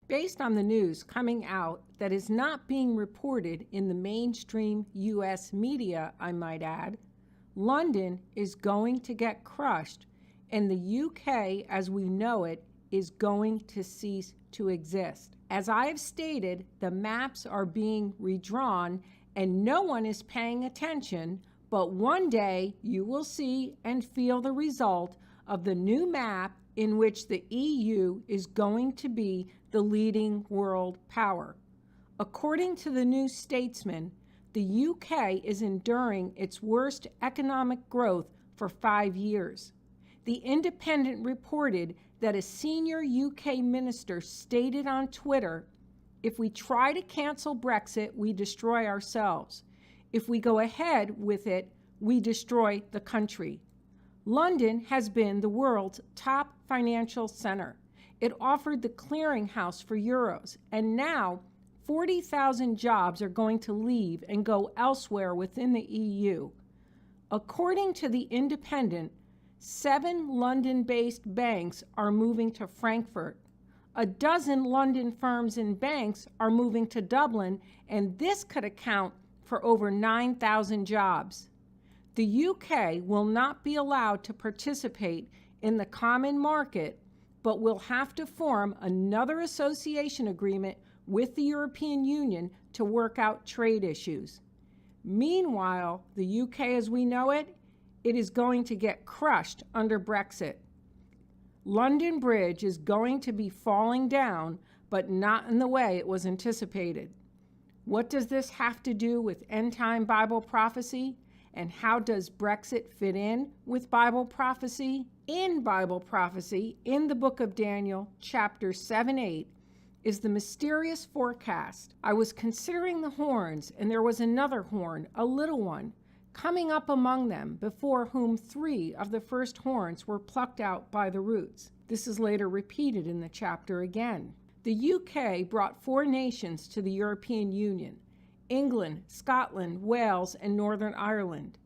Based on the news coming out that is not being reported in the mainstream U.S. media, I might add, London is going to get crushed, and the UK as we know it is going to cease to exist. As I have stated, the maps are being redrawn and no one is paying attention, but one day you will see and feel the result of the new map in which the EU is going to be the leading world power. According to the New Statesman, the UK is enduring its worst economic growth for 5 years. The Independent reported that a senior UK minister stated on Twitter, "If we try to cancel Brexit, we destroy ourselves. If we go ahead with it, we destroy the country." London has been the world's top financial center. It offered the clearinghouse for euros, and now 40,000 jobs are going to leave and go elsewhere within the EU. According to the Independent, 7 London-based banks are moving to Frankfurt. A dozen London firms and banks are moving to Dublin, and this could account for over 9,000 jobs. The UK will not be allowed to participate in the common market, but will have to form another association agreement with the European Union to work out trade issues. Meanwhile, the UK as we know it, it is going to get crushed under Brexit. London Bridge is going to be falling down, but not in the way it was anticipated. What does this have to do with end-time Bible prophecy? And how does Brexit fit in with Bible prophecy? In Bible prophecy, in the book of Daniel, chapter 7-8, is the mysterious forecast. I was considering the horns, and there was another horn, a little one, coming up among them, before whom 3 of the first horns were plucked out by the roots. This is later repeated in the chapter again. The UK brought 4 nations to the European Union: England, Scotland, Wales, and Northern Ireland.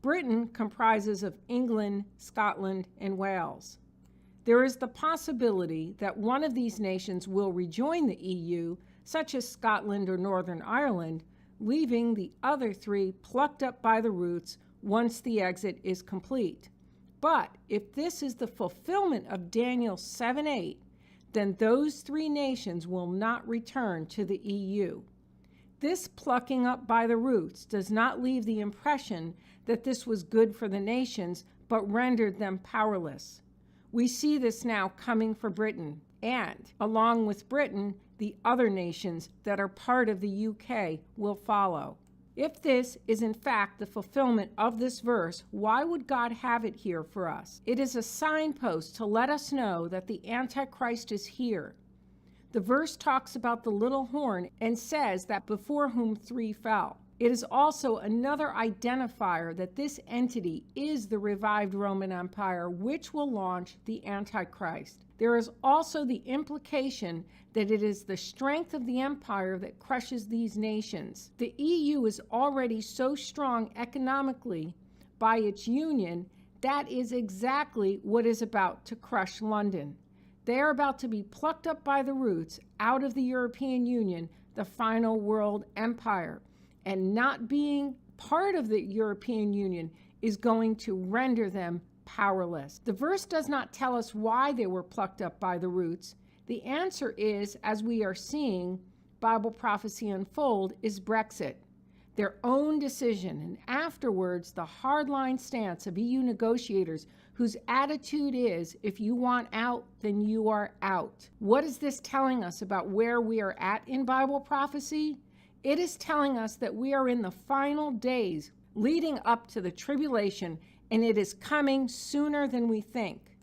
Britain comprises of England, Scotland, and Wales. There is the possibility that one of these nations will rejoin the EU, such as Scotland or Northern Ireland, leaving the other 3 plucked up by the roots once the exit is complete. But if this is the fulfillment of Daniel 7:8, then those 3 nations will not return to the EU. This plucking up by the roots does not leave the impression that this was good for the nations, but rendered them powerless. We see this now coming for Britain, and along with Britain, the other nations that are part of the UK will follow. If this is in fact the fulfillment of this verse, why would God have it here for us? It is a signpost to let us know that the Antichrist is here. The verse talks about the little horn and says that before whom 3 fell. It is also another identifier that this entity is the revived Roman Empire, which will launch the Antichrist. There is also the implication that it is the strength of the empire that crushes these nations. The EU is already so strong economically by its union. That is exactly what is about to crush London. They are about to be plucked up by the roots out of the European Union, the final world empire. And not being part of the European Union is going to render them powerless. The verse does not tell us why they were plucked up by the roots. The answer is, as we are seeing Bible prophecy unfold, is Brexit. Their own decision, and afterwards the hardline stance of EU negotiators whose attitude is, if you want out, then you are out. What is this telling us about where we are at in Bible prophecy? It is telling us that we are in the final days leading up to the tribulation, and it is coming sooner than we think.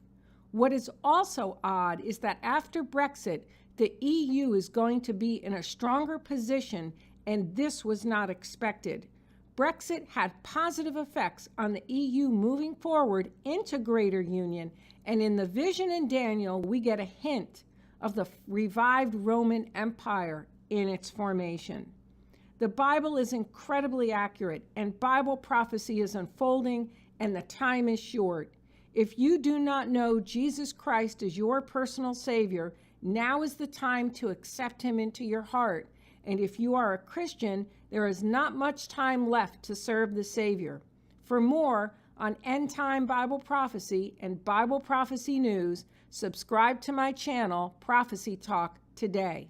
What is also odd is that after Brexit, the EU is going to be in a stronger position, and this was not expected. Brexit had positive effects on the EU moving forward into greater union, and in the vision in Daniel, we get a hint of the revived Roman Empire in its formation. The Bible is incredibly accurate, and Bible prophecy is unfolding, and the time is short. If you do not know Jesus Christ as your personal Savior Now is the time to accept him into your heart. And if you are a Christian, there is not much time left to serve the Savior. For more on end-time Bible prophecy and Bible prophecy news, subscribe to my channel, Prophecy Talk, today.